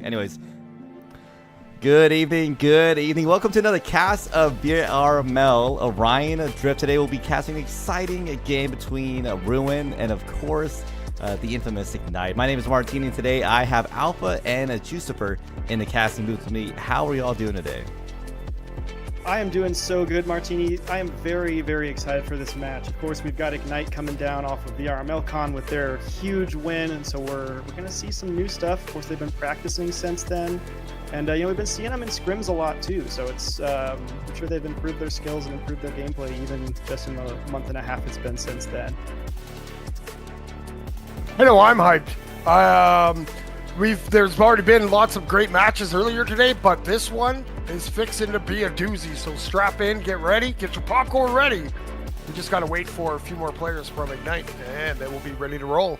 Anyways, good evening. Welcome to another cast of VRML Orion Drift. Today we'll be casting an exciting game between Ruin and, of course, the infamous Ignite. My name is Martini, and today I have Alpha and Jucifer in the casting booth with me. How are y'all doing today? I am doing so good, Martini. I am very, very excited for this match. Of course, we've got Ignite coming down off of VRML Con with their huge win, and so we're going to see some new stuff. Of course, they've been practicing since then, and we've been seeing them in scrims a lot too. So it's I'm sure they've improved their skills and improved their gameplay even just in the month and a half it's been since then. I know I'm hyped. There's already been lots of great matches earlier today, but this one is fixing to be a doozy. So strap in, get ready, get your popcorn ready. We just got to wait for a few more players from Ignite, and then we'll be ready to roll.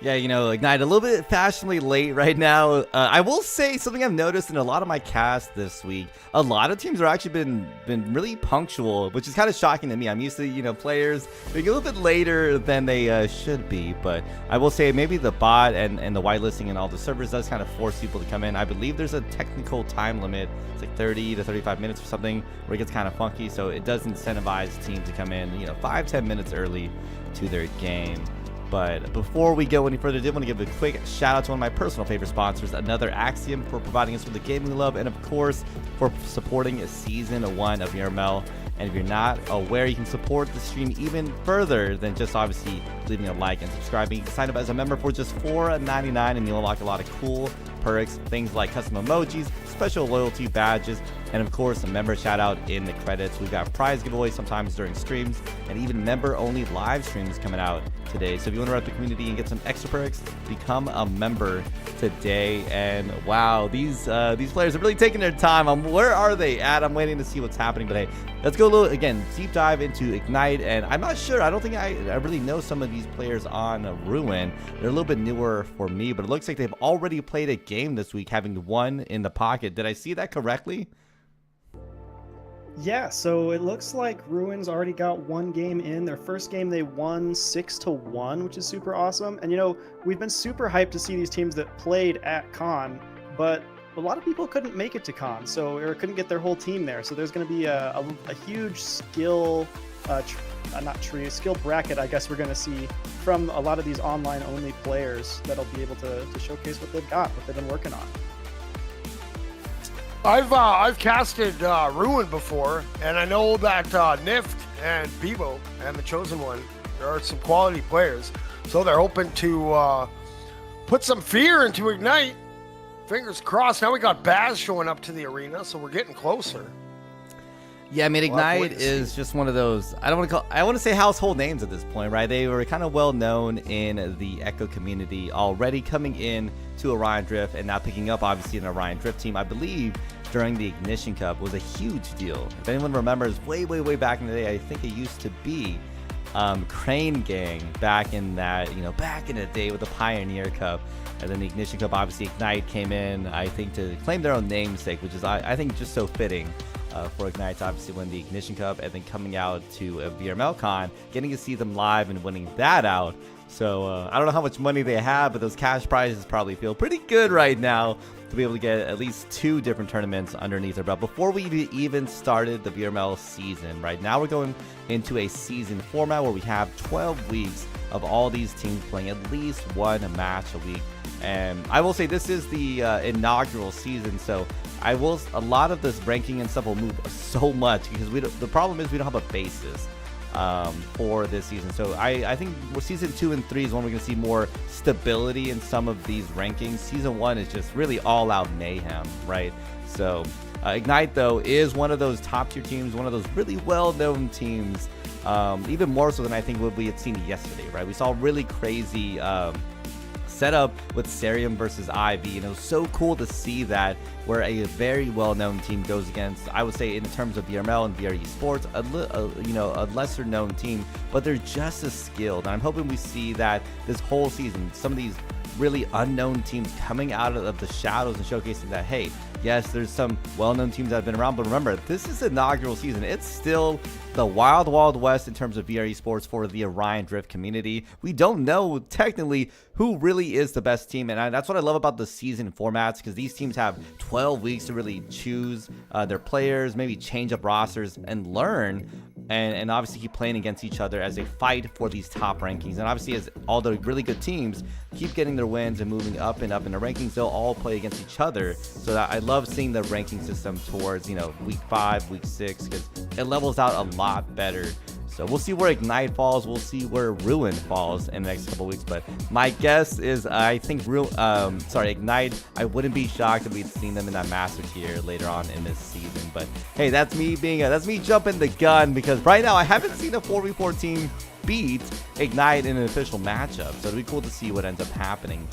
Yeah, Ignite a little bit fashionably late right now. I will say something I've noticed in a lot of my casts this week. A lot of teams are actually been really punctual, which is kind of shocking to me. I'm used to players being a little bit later than they should be. But I will say maybe the bot and the whitelisting and all the servers does kind of force people to come in. I believe there's a technical time limit. It's like 30 to 35 minutes or something where it gets kind of funky. So it does incentivize teams to come in 5-10 minutes early to their game. But before we go any further, I did want to give a quick shout out to one of my personal favorite sponsors, Another Axiom, for providing us with the gaming we love, and of course for supporting Season 1 of VRML. And if you're not aware, you can support the stream even further than just obviously leaving a like and subscribing. You can sign up as a member for just $4.99 and you'll unlock a lot of cool perks, things like custom emojis, special loyalty badges, and of course a member shout out in the credits. We've got prize giveaways sometimes during streams, and even member only live streams coming out today. So if you want to rep the community and get some extra perks, become a member today. And wow, these players are really taking their time. Where are they at? I'm waiting to see what's happening. But hey, let's go a little again deep dive into Ignite. And I'm not sure, I don't think I really know some of these players on Ruin. They're a little bit newer for me, but it looks like they've already played a game this week, having one in the pocket. Did I see that correctly? Yeah, so it looks like Ruin's already got one game in. Their first game they won 6-1, which is super awesome. And we've been super hyped to see these teams that played at Con, but a lot of people couldn't make it to Con, or couldn't get their whole team there. So there's going to be a huge skill skill bracket, I guess we're going to see from a lot of these online only players that'll be able to showcase what they've got, what they've been working on. I've casted Ruin before, and I know that Nift and Bevo and the Chosen One, there are some quality players, so they're hoping to put some fear into Ignite. Fingers crossed. Now we got Baz showing up to the arena, so we're getting closer. Yeah, I mean, Ignite is just one of those, I want to say household names at this point, right? They were kind of well known in the Echo community already, coming in to Orion Drift and now picking up obviously an Orion Drift team. I believe during the Ignition Cup was a huge deal. If anyone remembers, way back in the day, I think it used to be Crane Gang back in that, back in the day with the Pioneer Cup. And then the Ignition Cup, obviously Ignite came in, I think, to claim their own namesake, which is, I think, just so fitting for Ignite to obviously win the Ignition Cup, and then coming out to a VRML Con, getting to see them live and winning that out. So I don't know how much money they have, but those cash prizes probably feel pretty good right now to be able to get at least 2 different tournaments underneath their belt before we even started the VRML season. Right now we're going into a season format where we have 12 weeks of all these teams playing at least one match a week. And I will say this is the inaugural season, so a lot of this ranking and stuff will move so much because the problem is we don't have a basis for this season. So I think season 2 and 3 is when we're going to see more stability in some of these rankings. Season 1 is just really all out mayhem, right? So Ignite, though, is one of those top tier teams, one of those really well-known teams, even more so than I think what we had seen yesterday, right? We saw really crazy setup with Cerium versus Ivy, and it was so cool to see that where a very well-known team goes against, I would say in terms of VRML and VR Esports, a lesser known team, but they're just as skilled. And I'm hoping we see that this whole season, some of these really unknown teams coming out of the shadows and showcasing that, hey, Yes, there's some well-known teams that have been around, but remember, this is the inaugural season. It's still the wild, wild west in terms of VR esports for the Orion Drift community. We don't know technically who really is the best team, and that's what I love about the season formats, because these teams have 12 weeks to really choose their players, maybe change up rosters and learn, and obviously keep playing against each other as they fight for these top rankings. And obviously, as all the really good teams keep getting their wins and moving up and up in the rankings, they'll all play against each other. So that I love seeing the ranking system towards, you know, week 5, week 6, because it levels out a lot better. So we'll see where Ignite falls. We'll see where Ruin falls in the next couple weeks. But my guess is I think Ignite, I wouldn't be shocked if we'd seen them in that master tier later on in this season. But hey, that's me jumping the gun, because right now I haven't seen a 4v4 team beat Ignite in an official matchup. So it'll be cool to see what ends up happening.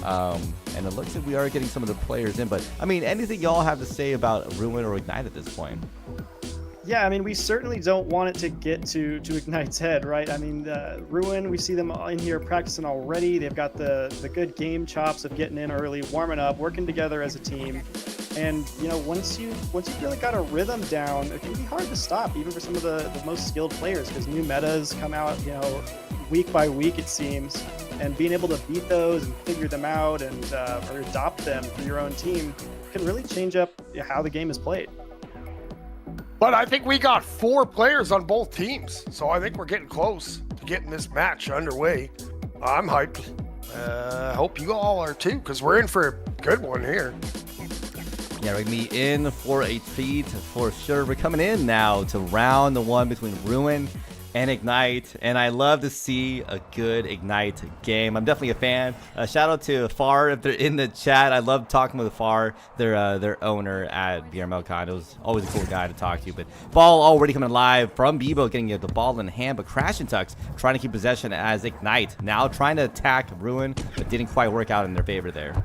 And it looks like we are getting some of the players in. But I mean, anything y'all have to say about Ruin or Ignite at this point? Yeah, I mean, we certainly don't want it to get to Ignite's head, right? I mean, Ruin, we see them in here practicing already. They've got the good game chops of getting in early, warming up, working together as a team. And, you know, once you've really got a rhythm down, it can be hard to stop, even for some of the most skilled players, because new metas come out, you know, week by week, it seems. And being able to beat those and figure them out and or adopt them for your own team can really change up how the game is played. But I think we got 4 players on both teams, so I think we're getting close to getting this match underway. I'm hyped. Hope you all are too, because we're in for a good one here. Yeah, we're going to be in for a treat for sure. We're coming in now to round 1 between Ruin and Ignite, and I love to see a good Ignite game. I'm definitely a fan. Shout out to Far if they're in the chat. I love talking with Far, their owner at VRML Con. It was always a cool guy to talk to. But ball already coming live from Bebo, getting the ball in hand, but Crash and Tux trying to keep possession as Ignite now trying to attack Ruin, but didn't quite work out in their favor there.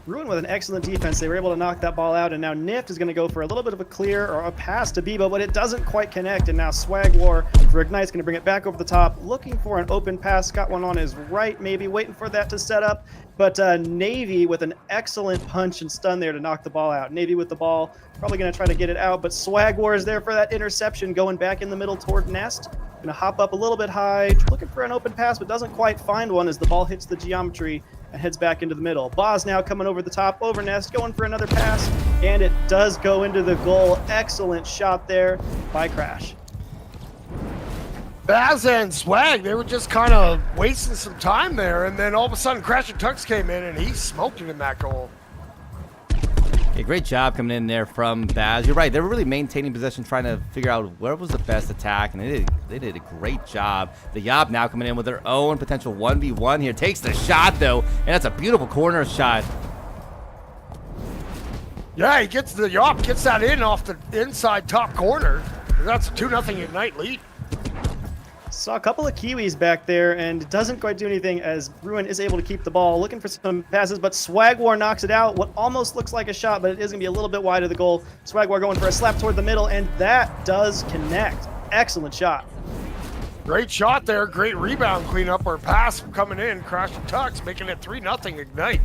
Ruin with an excellent defense. They were able to knock that ball out, and now Nift is going to go for a little bit of a clear or a pass to Bebo, but it doesn't quite connect, and now Swag War for Ignite's going to bring it back over the top, looking for an open pass. Got one on his right, maybe waiting for that to set up, but Navy with an excellent punch and stun there to knock the ball out. Navy with the ball, probably going to try to get it out, but Swag War is there for that interception, going back in the middle toward Nest. Going to hop up a little bit high, looking for an open pass, but doesn't quite find one as the ball hits the geometry and heads back into the middle. Boz now coming over the top, over Nest, going for another pass, and it does go into the goal. Excellent shot there by Crash. Baz and Swag, they were just kind of wasting some time there, and then all of a sudden Crash and Tux came in, and he smoked it in that goal. Yeah, great job coming in there from Baz. You're right. They were really maintaining possession, trying to figure out where was the best attack, and they did a great job. The Yob now coming in with their own potential 1v1 here. Takes the shot, though, and that's a beautiful corner shot. Yeah, he gets the Yob, gets that in off the inside top corner. That's a 2-0 Ignite lead. Saw a couple of Kiwis back there, and it doesn't quite do anything as Ruin is able to keep the ball, looking for some passes, but Swag War knocks it out. What almost looks like a shot, but it is going to be a little bit wide of the goal. Swag War going for a slap toward the middle, and that does connect. Excellent shot. Great shot there. Great rebound cleanup or pass coming in. Crash and Tux making it 3-0 Ignite.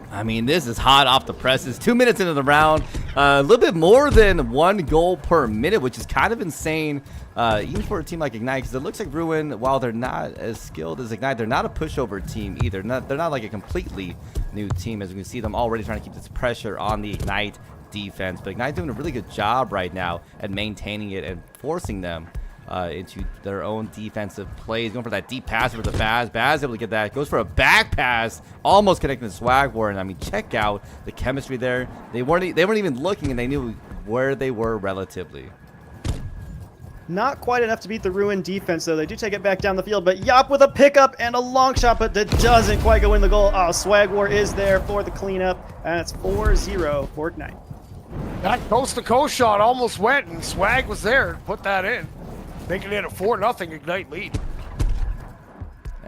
I mean, this is hot off the presses. 2 minutes into the round. A little bit more than 1 goal per minute, which is kind of insane, even for a team like Ignite, because it looks like Ruin, while they're not as skilled as Ignite, they're not a pushover team either. They're not like a completely new team, as we can see them already trying to keep this pressure on the Ignite defense. But Ignite doing a really good job right now at maintaining it and forcing them into their own defensive plays. Going for that deep pass for the Baz. Baz able to get that. Goes for a back pass, almost connecting the Swag War. And I mean, check out the chemistry there. They weren't even looking, and they knew where they were relatively. Not quite enough to beat the Ruin defense, though. They do take it back down the field, but Yop with a pickup and a long shot, but that doesn't quite go in the goal. Oh, Swag War is there for the cleanup, and it's 4-0 for Ignite. That coast-to-coast shot almost went, and Swag was there to put that in, making it a 4-0 Ignite lead.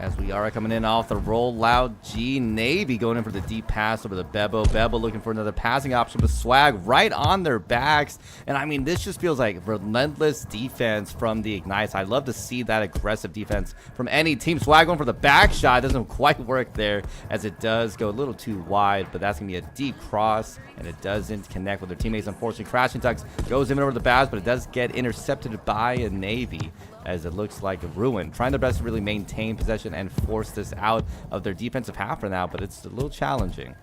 As we are coming in off the rollout, G Navy going in for the deep pass over the Bebo. Bebo looking for another passing option, but Swag right on their backs. And I mean, this just feels like relentless defense from the Ignites. I'd love to see that aggressive defense from any team. Swag going for the back shot. Doesn't quite work there, as it does go a little too wide, but that's going to be a deep cross, and it doesn't connect with their teammates. Unfortunately, Crashing Tux goes in over the Baz, but it does get intercepted by a Navy, as it looks like Ruin trying their best to really maintain possession and force this out of their defensive half for now, but it's a little challenging.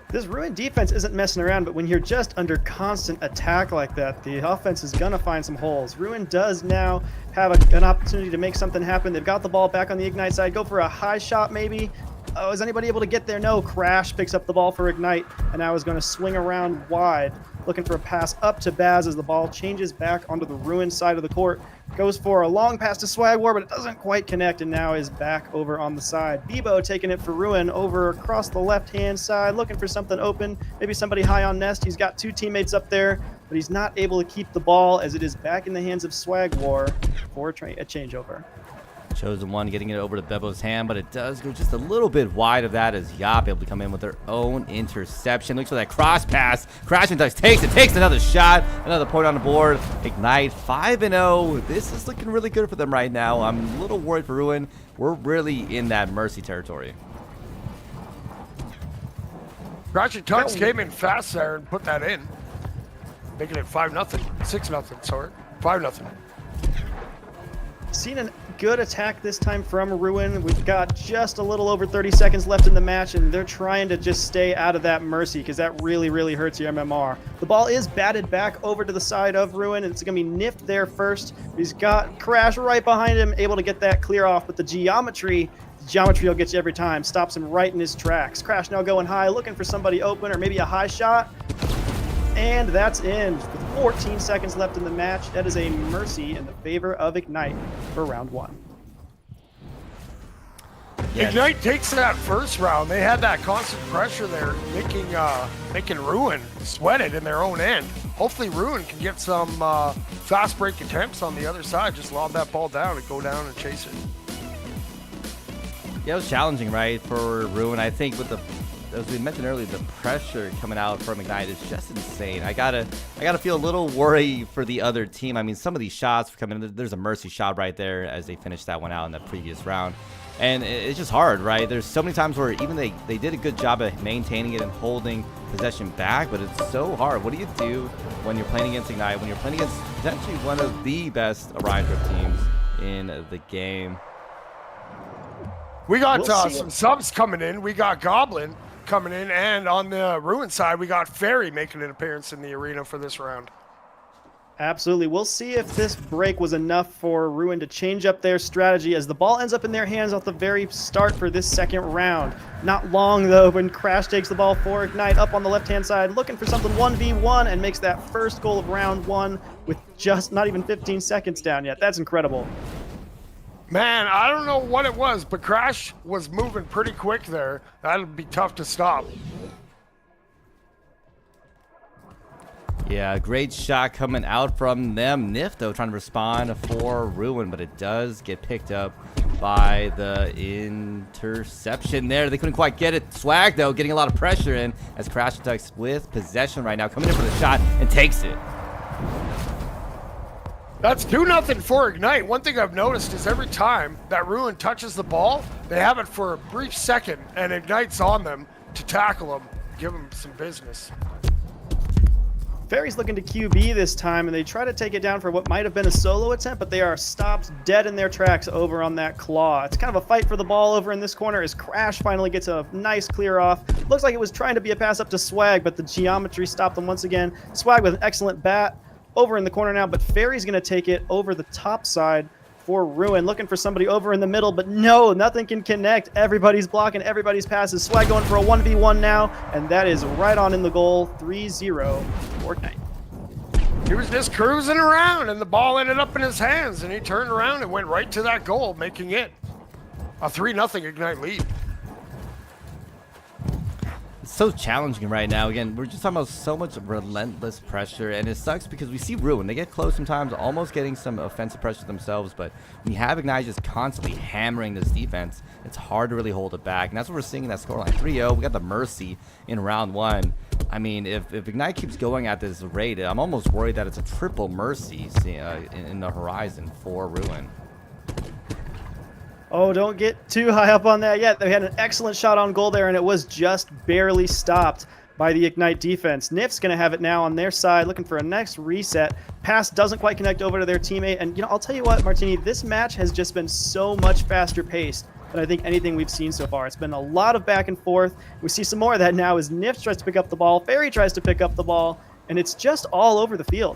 This Ruin defense isn't messing around, but when you're just under constant attack like that, the offense is going to find some holes. Ruin does now have an opportunity to make something happen. They've got the ball back on the Ignite side. Go for a high shot maybe. Oh, is anybody able to get there? No. Crash picks up the ball for Ignite, and now is going to swing around wide, looking for a pass up to Baz as the ball changes back onto the Ruin side of the court. Goes for a long pass to Swag War, but it doesn't quite connect, and now is back over on the side. Bebo taking it for Ruin over across the left-hand side, looking for something open, maybe somebody high on Nest. He's got two teammates up there, but he's not able to keep the ball, as it is back in the hands of Swag War for a changeover. Chosen One getting it over to Bebo's hand, but it does go just a little bit wide of that, as Yop able to come in with their own interception. Looks for that cross pass. Crashing Tux takes another shot. Another point on the board. Ignite 5-0. This is looking really good for them right now. I'm a little worried for Ruin. We're really in that mercy territory. Crashing Tux came in fast there and put that in, making it 5-0, 6-0. Sorry, 5-0. Seen a good attack this time from Ruin. We've got just a little over 30 seconds left in the match, and they're trying to just stay out of that mercy, because that really, really hurts your MMR. The ball is batted back over to the side of Ruin, and it's going to be Nift there first. He's got Crash right behind him, able to get that clear off, but the geometry will get you every time. Stops him right in his tracks. Crash now going high, looking for somebody open or maybe a high shot. And that's in. With 14 seconds left in the match, that is a mercy in the favor of Ignite for round one. Yes. Ignite takes that first round. They had that constant pressure there, making Ruin sweat it in their own end. Hopefully Ruin can get some fast break attempts on the other side. Just lob that ball down and go down and chase it. Yeah, it was challenging, right, for Ruin. I think with the, as we mentioned earlier, the pressure coming out from Ignite is just insane. I gotta feel a little worried for the other team. I mean, some of these shots coming in, there's a mercy shot right there as they finished that one out in the previous round. And it's just hard, right? There's so many times where even they did a good job of maintaining it and holding possession back, but it's so hard. What do you do when you're playing against Ignite, when you're playing against potentially one of the best Orion Drift teams in the game? We got some subs coming in. We got Goblin coming in, and on the Ruin side, we got Fairy making an appearance in the arena for this round. Absolutely. We'll see if this break was enough for Ruin to change up their strategy, as the ball ends up in their hands at the very start for this second round. Not long, though, when Crash takes the ball for Ignite up on the left-hand side, looking for something 1v1, and makes that first goal of round one with just not even 15 seconds down yet. That's incredible. Man, I don't know what it was, but Crash was moving pretty quick there. That'll be tough to stop. Yeah, great shot coming out from them. Nift, though, trying to respond for Ruin, but it does get picked up by the interception there. They couldn't quite get it. Swag, though, getting a lot of pressure in as Crash Tux with possession right now, coming in for the shot and takes it. That's 2-0 for Ignite. One thing I've noticed is every time that Ruin touches the ball, they have it for a brief second, and Ignite's on them to tackle them, give them some business. Fairy's looking to QB this time, and they try to take it down for what might have been a solo attempt, but they are stopped dead in their tracks over on that claw. It's kind of a fight for the ball over in this corner as Crash finally gets a nice clear off. Looks like it was trying to be a pass up to Swag, but the geometry stopped them once again. Swag with an excellent bat over in the corner now, but Fairy's going to take it over the top side for Ruin, looking for somebody over in the middle, but no, nothing can connect. Everybody's blocking everybody's passes. Swag going for a 1v1 now, and that is right on in the goal. 3-0 for Ignite. He was just cruising around, and the ball ended up in his hands, and he turned around and went right to that goal, making it a 3-0 Ignite lead. so challenging right now. Again, we're just talking about so much relentless pressure, and it sucks because we see Ruin. They get close sometimes, almost getting some offensive pressure themselves, but when you have Ignite just constantly hammering this defense, it's hard to really hold it back, and that's what we're seeing in that scoreline. 3-0, we got the Mercy in round 1. I mean, if Ignite keeps going at this rate, I'm almost worried that it's a triple Mercy in the horizon for Ruin. Oh, don't get too high up on that yet. They had an excellent shot on goal there, and it was just barely stopped by the Ignite defense. NIF's going to have it now on their side, looking for a next reset. Pass doesn't quite connect over to their teammate. And, you know, I'll tell you what, Martini, this match has just been so much faster paced than I think anything we've seen so far. It's been a lot of back and forth. We see some more of that now as NIF tries to pick up the ball, Fairy tries to pick up the ball, and it's just all over the field.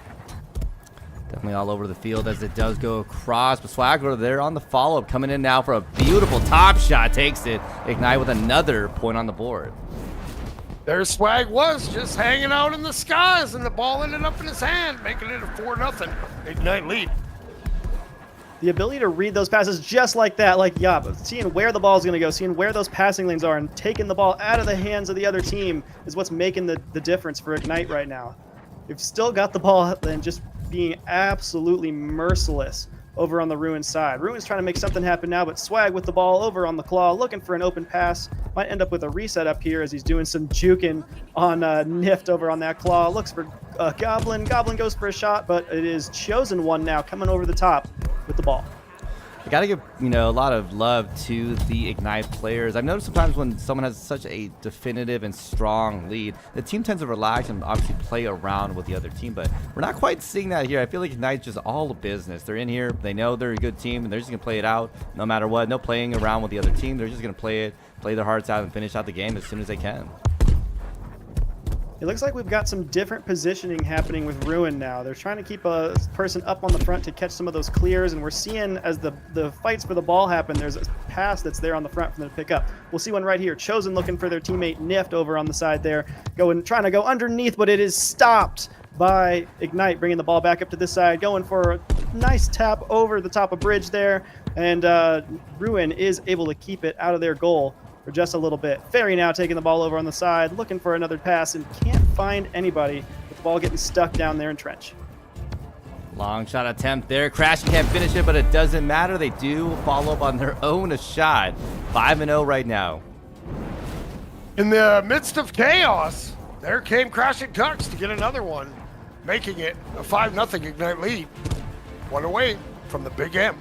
Definitely all over the field as it does go across. But Swagger there on the follow-up, coming in now for a beautiful top shot. Takes it. Ignite with another point on the board. Their Swag was just hanging out in the skies, and the ball ended up in his hand, making it a 4-0 Ignite lead. The ability to read those passes just like that, like seeing where the ball is going to go, seeing where those passing lanes are, and taking the ball out of the hands of the other team is what's making the difference for Ignite right now. They've still got the ball and just being absolutely merciless over on the Ruin side. Ruin's trying to make something happen now, but Swag with the ball over on the Claw, looking for an open pass. Might end up with a reset up here as he's doing some juking on Nift over on that Claw. Looks for Goblin. Goblin goes for a shot, but it is Chosen One now coming over the top with the ball. I gotta give, you know, a lot of love to the Ignite players. I've noticed sometimes when someone has such a definitive and strong lead, the team tends to relax and obviously play around with the other team, but we're not quite seeing that here. I feel like Ignite's just all business. They're in here, they know they're a good team, and they're just gonna play it out no matter what. No playing around with the other team. They're just gonna play their hearts out, and finish out the game as soon as they can. It looks like we've got some different positioning happening with Ruin now. They're trying to keep a person up on the front to catch some of those clears, and we're seeing as the fights for the ball happen, there's a pass that's there on the front for them to pick up. We'll see one right here. Chosen looking for their teammate Nift over on the side there, trying to go underneath, but it is stopped by Ignite, bringing the ball back up to this side, going for a nice tap over the top of bridge there, and Ruin is able to keep it out of their goal for just a little bit. Fairy now taking the ball over on the side, looking for another pass, and can't find anybody with the ball getting stuck down there in trench. Long shot attempt there. Crash can't finish it, but it doesn't matter. They do follow up on their own shot. 5-0 right now. In the midst of chaos, there came Crashing Ducks to get another one, making it a 5-0 Ignite lead. One away from the Big M.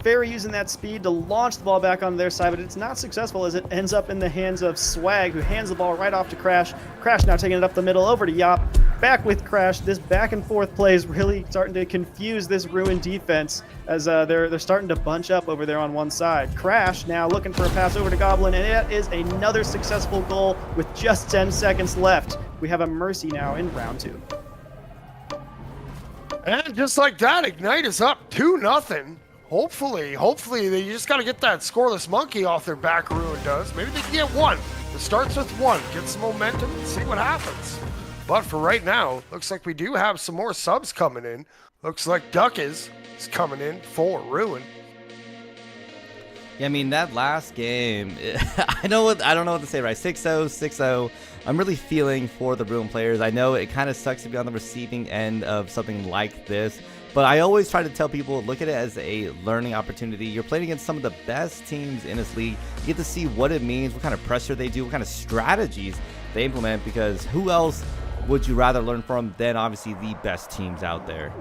Fairy using that speed to launch the ball back onto their side, but it's not successful as it ends up in the hands of Swag, who hands the ball right off to Crash. Crash now taking it up the middle over to Yop. Back with Crash. This back and forth play is really starting to confuse this Ruin defense as they're starting to bunch up over there on one side. Crash now looking for a pass over to Goblin, and that is another successful goal with just 10 seconds left. We have a Mercy now in round 2. And just like that, Ignite is up 2-0. Hopefully, they just got to get that scoreless monkey off their back, Ruin does. Maybe they can get one. It starts with one. Get some momentum and see what happens. But for right now, looks like we do have some more subs coming in. Looks like Duck is coming in for Ruin. Yeah, I mean, that last game, I don't know what to say, right? 6-0, 6-0. I'm really feeling for the Ruin players. I know it kind of sucks to be on the receiving end of something like this, but I always try to tell people, look at it as a learning opportunity. You're playing against some of the best teams in this league. You get to see what it means, what kind of pressure they do, what kind of strategies they implement, because who else would you rather learn from than obviously the best teams out there?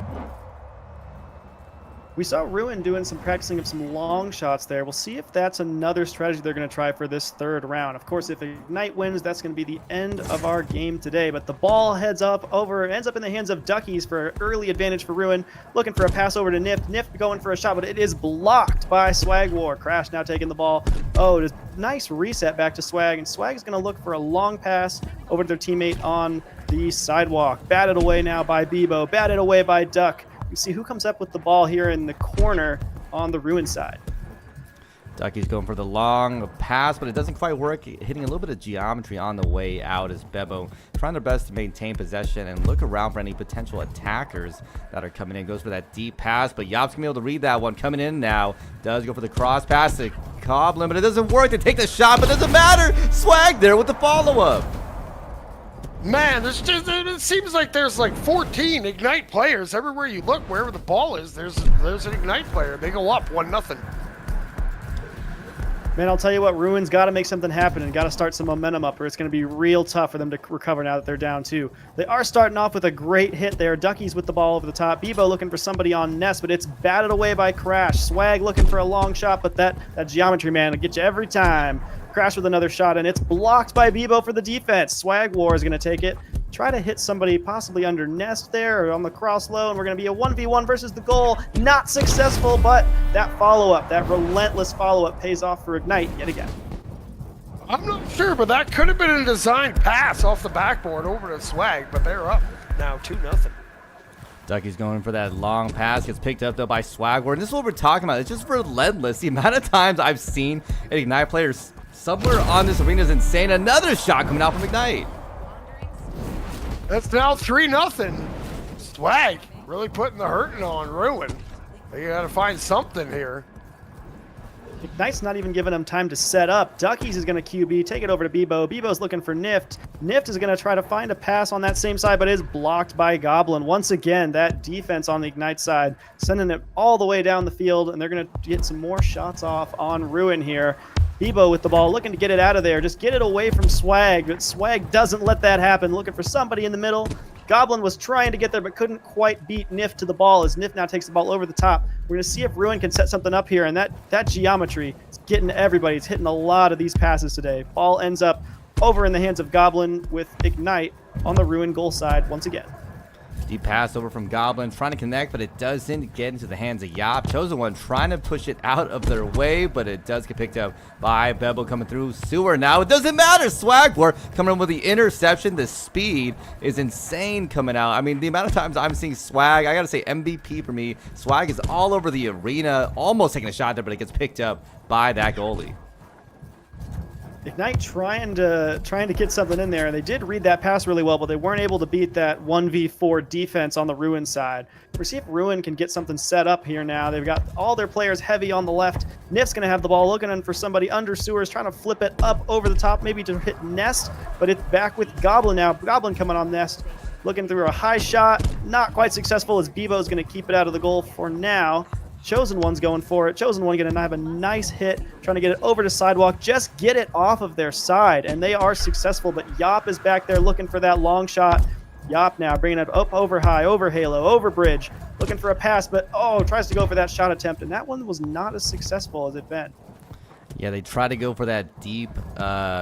We saw Ruin doing some practicing of some long shots there. We'll see if that's another strategy they're going to try for this third round. Of course, if Ignite wins, that's going to be the end of our game today. But the ball ends up in the hands of Duckies for early advantage for Ruin. Looking for a pass over to Nift. Nift going for a shot, but it is blocked by Swag War. Crash now taking the ball. Oh, just nice reset back to Swag. And Swag is going to look for a long pass over to their teammate on the sidewalk. Batted away now by Bebo. Batted away by Duck. You see who comes up with the ball here in the corner on the Ruin side. Ducky's going for the long pass, but it doesn't quite work. Hitting a little bit of geometry on the way out as Bebo trying their best to maintain possession and look around for any potential attackers that are coming in. Goes for that deep pass, but Yop's gonna be able to read that one. Coming in now, does go for the cross pass to Goblin, but it doesn't work. They take the shot, but it doesn't matter. Swag there with the follow-up. Man, it seems like there's like 14 Ignite players everywhere you look. Wherever the ball is, there's an Ignite player. They go up 1-0. Man, I'll tell you what, Ruin's got to make something happen and got to start some momentum up, or it's going to be real tough for them to recover now that they're down 2. They are starting off with a great hit there. Ducky's with the ball over the top. Bebo looking for somebody on Nest, but it's batted away by Crash. Swag looking for a long shot, but that geometry, man, will get you every time. Crash with another shot, and it's blocked by Bebo for the defense. Swag War is going to take it. Try to hit somebody possibly under Nest there or on the cross low, and we're going to be a 1v1 versus the goal. Not successful, but that follow-up, that relentless follow-up pays off for Ignite yet again. I'm not sure, but that could have been a designed pass off the backboard over to Swag, but they're up now 2-0. Ducky's going for that long pass, gets picked up though by Swagward. And this is what we're talking about. It's just relentless. The amount of times I've seen an Ignite player somewhere on this arena is insane. Another shot coming out from Ignite. That's now 3-0. Swag really putting the hurting on Ruin. They got to find something here. Ignite's not even giving them time to set up. Duckies is going to QB, take it over to Bebo. Bebo's looking for Nift. Nift is going to try to find a pass on that same side, but is blocked by Goblin. Once again, that defense on the Ignite side, sending it all the way down the field, and they're going to get some more shots off on Ruin here. Bebo with the ball, looking to get it out of there. Just get it away from Swag, but Swag doesn't let that happen. Looking for somebody in the middle. Goblin was trying to get there, but couldn't quite beat Nift to the ball as Nift now takes the ball over the top. We're going to see if Ruin can set something up here, and that geometry is getting to everybody. It's hitting a lot of these passes today. Ball ends up over in the hands of Goblin with Ignite on the Ruin goal side once again. Deep pass over from Goblin, trying to connect, but it doesn't get into the hands of Yop. Chosen One trying to push it out of their way, but it does get picked up by Bebo coming through. Sewer now, it doesn't matter. Swagwar coming in with the interception. The speed is insane coming out. I mean, the amount of times I'm seeing Swag, I gotta say MVP for me. Swag is all over the arena, almost taking a shot there, but it gets picked up by that goalie. Ignite trying to get something in there, and they did read that pass really well, but they weren't able to beat that 1v4 defense on the Ruin side. We'll see if Ruin can get something set up here now. They've got all their players heavy on the left. Nift's going to have the ball, looking for somebody under Sewers, trying to flip it up over the top, maybe to hit Nest, but it's back with Goblin now. Goblin coming on Nest, looking through a high shot, not quite successful as Bebo's going to keep it out of the goal for now. Chosen One's going for it. Chosen One going to have a nice hit, trying to get it over to Sidewalk. Just get it off of their side, and they are successful. But Yop is back there looking for that long shot. Yop now bringing it up over high, over Halo, over bridge, looking for a pass, but tries to go for that shot attempt, and that one was not as successful as it been. Yeah, they tried to go for that deep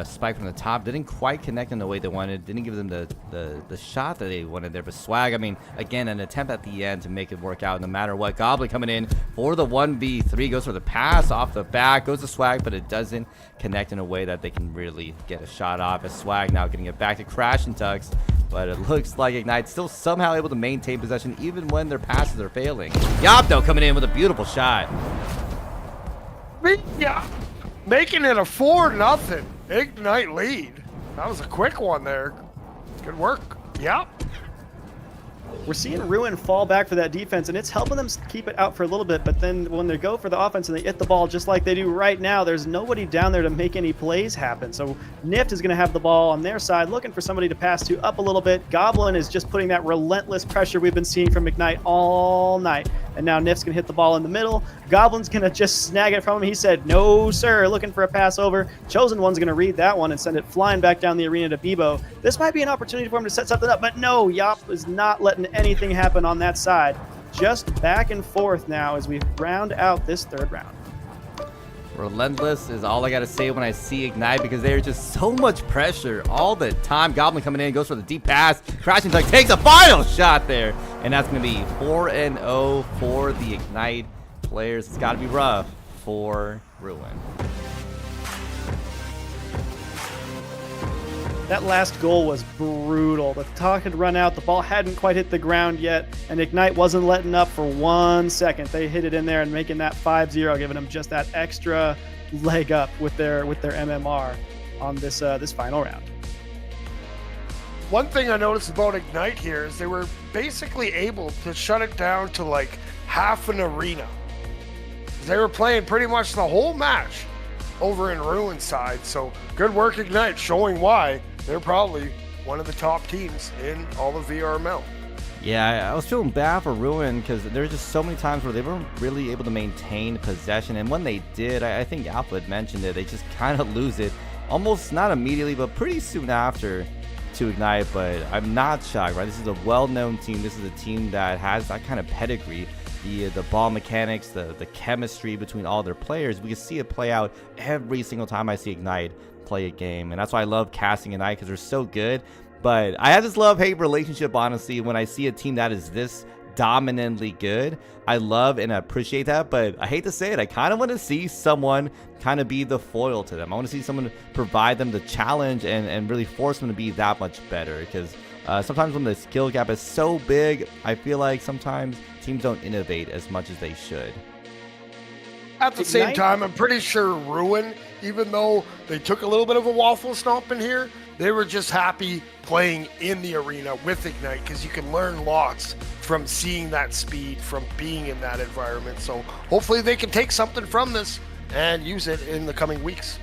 spike from the top. Didn't quite connect in the way they wanted. Didn't give them the shot that they wanted there. But Swag, I mean, again, an attempt at the end to make it work out no matter what. Goblin coming in for the 1v3. Goes for the pass off the back. Goes to Swag, but it doesn't connect in a way that they can really get a shot off. As Swag now getting it back to Crash and Tux. But it looks like Ignite still somehow able to maintain possession even when their passes are failing. Yop, though, coming in with a beautiful shot. Yeah. Making it a 4-0 Ignite lead. That was a quick one there. Good work. Yep. We're seeing Ruin fall back for that defense, and it's helping them keep it out for a little bit, but then when they go for the offense and they hit the ball just like they do right now, there's nobody down there to make any plays happen. So Nift is going to have the ball on their side, looking for somebody to pass to up a little bit. Goblin is just putting that relentless pressure we've been seeing from Ignite all night, and now Nift's going to hit the ball in the middle. Goblin's going to just snag it from him. He said, no, sir, looking for a pass over. Chosen One's going to read that one and send it flying back down the arena to Bebo. This might be an opportunity for him to set something up, but no, Yop is not letting anything happen on that side. Just back and forth now as we round out this third round. Relentless is all I got to say when I see Ignite, because there's just so much pressure all the time. Goblin coming in, goes for the deep pass. Crashing Tug takes a final shot there. And that's going to be 4-0 for the Ignite players. It's got to be rough for Ruin. That last goal was brutal. The clock had run out. The ball hadn't quite hit the ground yet, and Ignite wasn't letting up for 1 second. They hit it in there and making that 5-0, giving them just that extra leg up with their MMR on this this final round. One thing I noticed about Ignite here is they were basically able to shut it down to like half an arena. They were playing pretty much the whole match over in Ruin's side, so good work Ignite, showing why they're probably one of the top teams in all of VRML. Yeah, I was feeling bad for Ruin because there's just so many times where they weren't really able to maintain possession, and when they did, I think Alpha had mentioned it, they just kind of lose it, almost not immediately, but pretty soon after to Ignite. But I'm not shocked, right? This is a well-known team. This is a team that has that kind of pedigree. The ball mechanics, the chemistry between all their players, we can see it play out every single time I see Ignite play a game, and that's why I love casting Ignite, because they're so good. But I have this love-hate relationship, honestly, when I see a team that is this dominantly good. I love and appreciate that, but I hate to say it, I kind of want to see someone kind of be the foil to them. I want to see someone provide them the challenge and really force them to be that much better, because sometimes when the skill gap is so big, I feel like sometimes teams don't innovate as much as they should. At the same time, I'm pretty sure Ruin, even though they took a little bit of a waffle stomp in here, they were just happy playing in the arena with Ignite, because you can learn lots from seeing that speed, from being in that environment. So hopefully they can take something from this and use it in the coming weeks.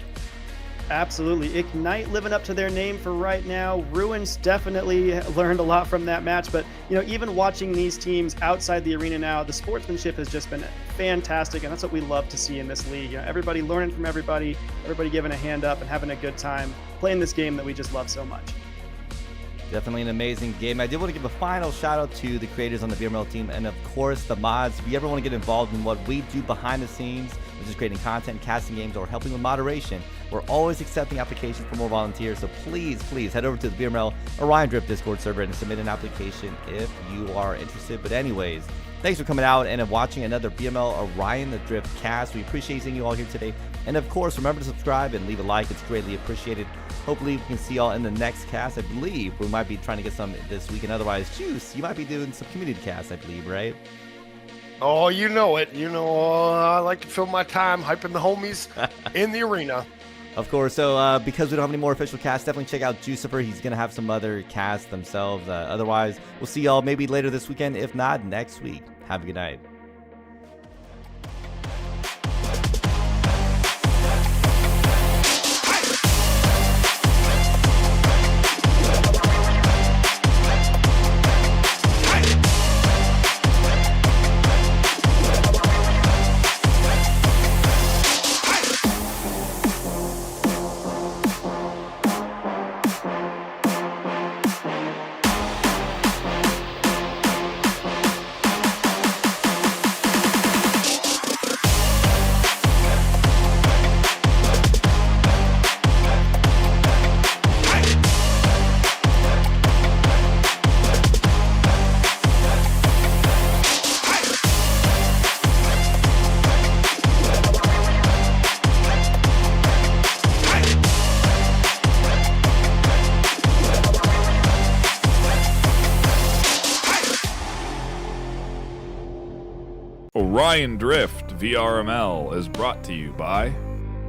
Absolutely. Ignite living up to their name for right now. Ruins definitely learned a lot from that match, but even watching these teams outside the arena now, the sportsmanship has just been fantastic, and that's what we love to see in this league. Everybody learning from everybody giving a hand up and having a good time playing this game that we just love so much. Definitely an amazing game. I did want to give a final shout out to the creators on the VRML team, and of course the mods. If you ever want to get involved in what we do behind the scenes, which is creating content, casting games, or helping with moderation, we're always accepting applications for more volunteers. So please head over to the VRML Orion Drift Discord server and submit an application if you are interested. But anyways, thanks for coming out and watching another VRML Orion the Drift cast. We appreciate seeing you all here today. And of course, remember to subscribe and leave a like. It's greatly appreciated. Hopefully we can see y'all in the next cast. I believe we might be trying to get some this week, and otherwise, Juice, you might be doing some community casts, I believe, right? Oh, you know it. I like to fill my time hyping the homies in the arena. Of course. So because we don't have any more official casts, definitely check out Jucifer. He's going to have some other casts themselves. Otherwise, we'll see y'all maybe later this weekend. If not, next week. Have a good night. Orion Drift VRML is brought to you by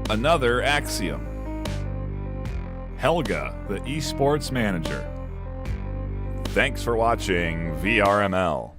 Another Axiom, Helga, the esports manager. Thanks for watching VRML.